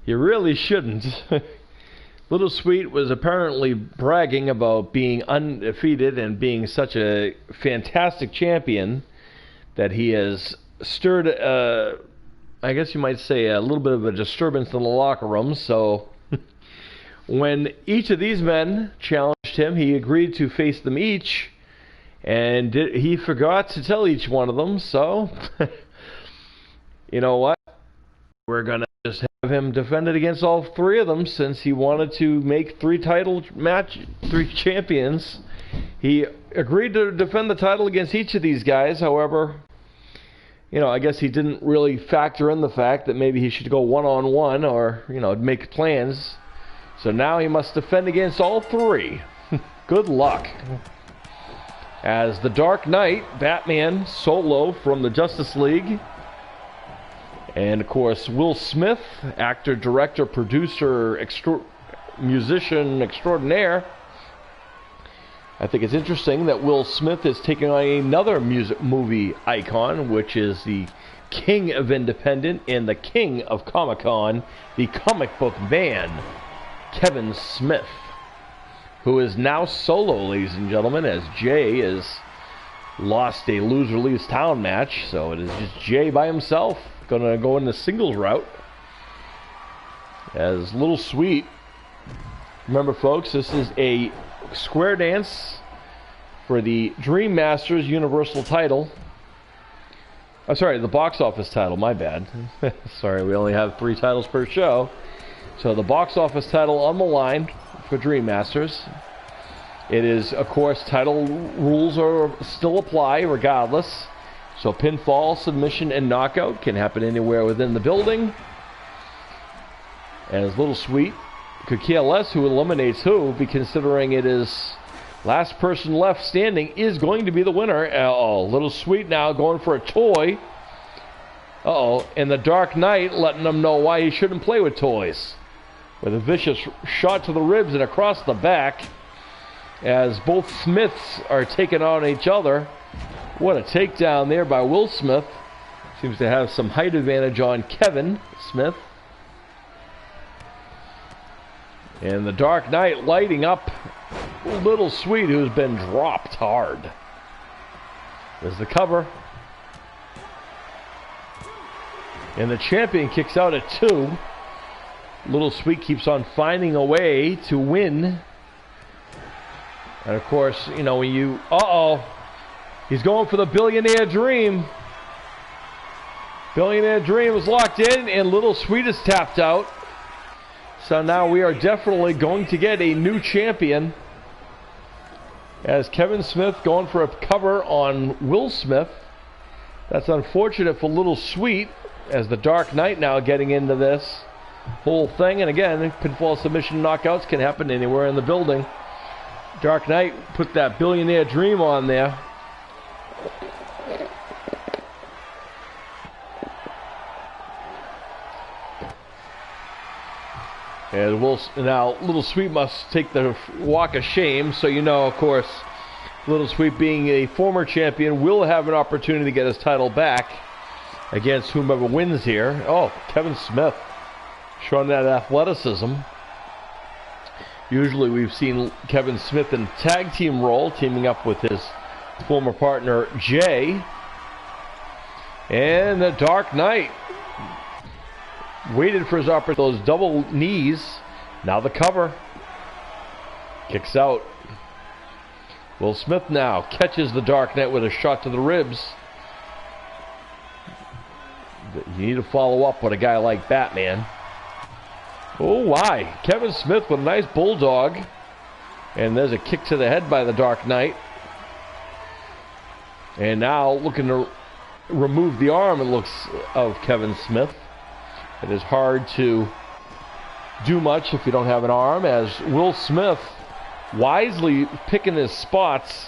You really shouldn't. Little Sweet was apparently bragging about being undefeated and being such a fantastic champion that he has stirred, I guess you might say, a little bit of a disturbance in the locker room. So when each of these men challenged him, he agreed to face them each, and he forgot to tell each one of them. So you know what? We're going to just have him defend it against all three of them, since he wanted to make three champions. He agreed to defend the title against each of these guys. However, I guess he didn't really factor in the fact that maybe he should go one-on-one or, make plans. So now he must defend against all three. Good luck. As the Dark Knight, Batman, solo from the Justice League. And, of course, Will Smith, actor, director, producer, musician extraordinaire. I think it's interesting that Will Smith is taking on another movie icon, which is the King of Independent and the King of Comic-Con, the comic book man, Kevin Smith, who is now solo, ladies and gentlemen, as Jay has lost a loser leaves town match. So it is just Jay by himself. Going to go in the singles route as Little Sweet. Remember, folks, this is a square dance for the Dream Masters Universal title. I'm sorry, the box office title, my bad. Sorry, we only have 3 titles per show. So the box office title on the line for Dream Masters. It is, of course, title rules are still apply regardless. So pinfall, submission, and knockout can happen anywhere within the building. As Little Sweet could care less who eliminates who, be considering it is last person left standing is going to be the winner. Uh-oh, Little Sweet now going for a toy. Uh-oh, and the Dark Knight letting them know why he shouldn't play with toys. With a vicious shot to the ribs and across the back, as both Smiths are taking on each other. What a takedown there by Will Smith. Seems to have some height advantage on Kevin Smith. And the Dark Knight lighting up Little Sweet, who's been dropped hard. There's the cover. And the champion kicks out at 2. Little Sweet keeps on finding a way to win. And of course, when you... Uh-oh. He's going for the Billionaire Dream. Billionaire Dream is locked in, and Little Sweet is tapped out. So now we are definitely going to get a new champion. As Kevin Smith going for a cover on Will Smith. That's unfortunate for Little Sweet, as the Dark Knight now getting into this whole thing. And again, pinfall, submission, knockouts can happen anywhere in the building. Dark Knight put that Billionaire Dream on there. And now Little Sweet must take the walk of shame. So of course, Little Sweet, being a former champion, will have an opportunity to get his title back against whomever wins here. Oh, Kevin Smith showing that athleticism. Usually we've seen Kevin Smith in tag team role, teaming up with his former partner Jay. And the Dark Knight waited for his opportunity. Those double knees. Now the cover. Kicks out. Will Smith now catches the Dark Knight with a shot to the ribs. You need to follow up with a guy like Batman. Oh, why? Kevin Smith with a nice bulldog. And there's a kick to the head by the Dark Knight. And now looking to remove the arm, it looks, of Kevin Smith. It is hard to do much if you don't have an arm, as Will Smith wisely picking his spots.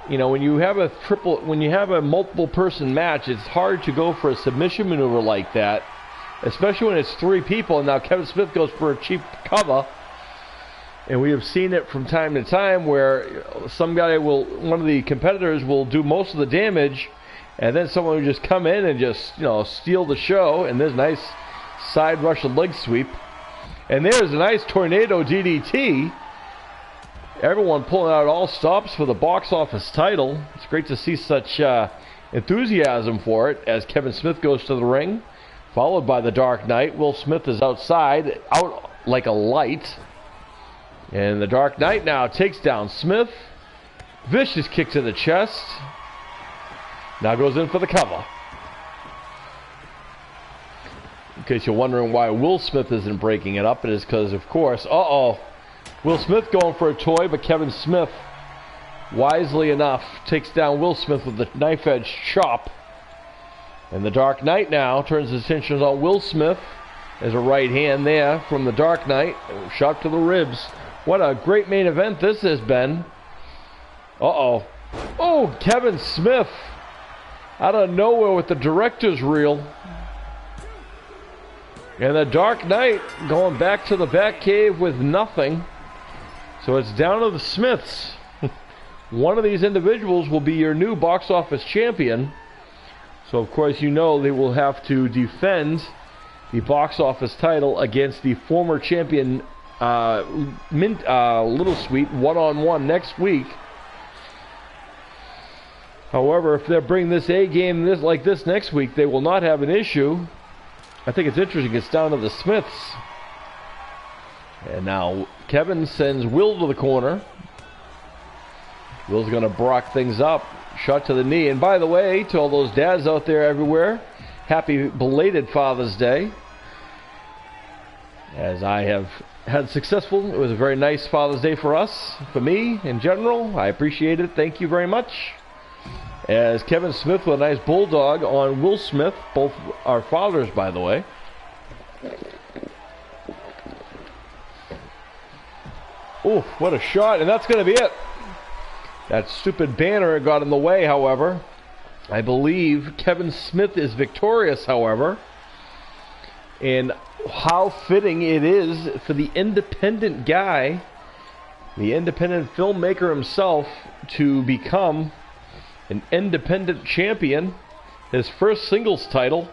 When you have a multiple person match, it's hard to go for a submission maneuver like that, especially when it's 3 people. And now Kevin Smith goes for a cheap cover. And we have seen it from time to time where one of the competitors will do most of the damage, And then someone would just come in and just, you know, steal the show. And there's a nice side Russian leg sweep. And there's a nice tornado DDT. Everyone pulling out all stops for the box office title. It's great to see such enthusiasm for it as Kevin Smith goes to the ring, followed by the Dark Knight. Will Smith is outside, out like a light. And the Dark Knight now takes down Smith. Vicious kick to the chest. Now goes in for the cover. In case you're wondering why Will Smith isn't breaking it up, it is because, of course, Will Smith going for a toy, but Kevin Smith, wisely enough, takes down Will Smith with the knife-edge chop. And the Dark Knight now turns his attention on Will Smith. There's a right hand there from the Dark Knight. Shot to the ribs. What a great main event this has been. Oh, Kevin Smith out of nowhere with the director's reel. And the Dark Knight going back to the Batcave with nothing. So it's down to the Smiths. One of these individuals will be your new box office champion. So of course you know they will have to defend the box office title against the former champion Little Sweet one-on-one next week. However, if they bring this A game like this next week, they will not have an issue. I think it's interesting. It's down to the Smiths. And now Kevin sends Will to the corner. Will's going to brock things up. Shot to the knee. And by the way, to all those dads out there everywhere, happy belated Father's Day. As I have had it was a very nice Father's Day for us, for me in general. I appreciate it. Thank you very much. As Kevin Smith with a nice bulldog on Will Smith. Both are fathers, by the way. Oh, what a shot. And that's going to be it. That stupid banner got in the way, however. I believe Kevin Smith is victorious, however. And how fitting it is for the independent guy, the independent filmmaker himself, to become an independent champion. His first singles title.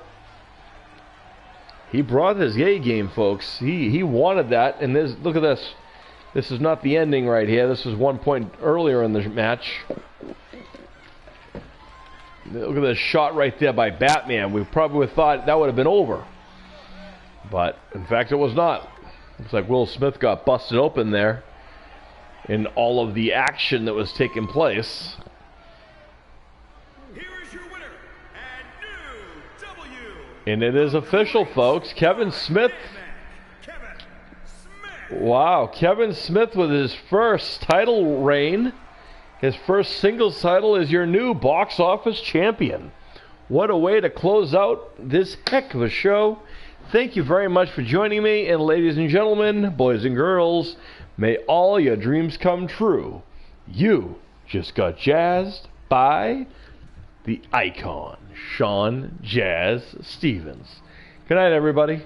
He brought his A game, folks. He wanted that. And look at this. This is not the ending right here. This is 1 point earlier in the match. Look at this shot right there by Batman. We probably would have thought that would have been over. But, in fact, it was not. Looks like Will Smith got busted open there in all of the action that was taking place. Here is your winner, and new And it is official, folks. Kevin Smith. Wow, Kevin Smith with his first title reign. His first singles title is your new box office champion. What a way to close out this heck of a show. Thank you very much for joining me. And ladies and gentlemen, boys and girls, may all your dreams come true. You just got jazzed by the icon, Sean Jazz Stevens. Good night, everybody.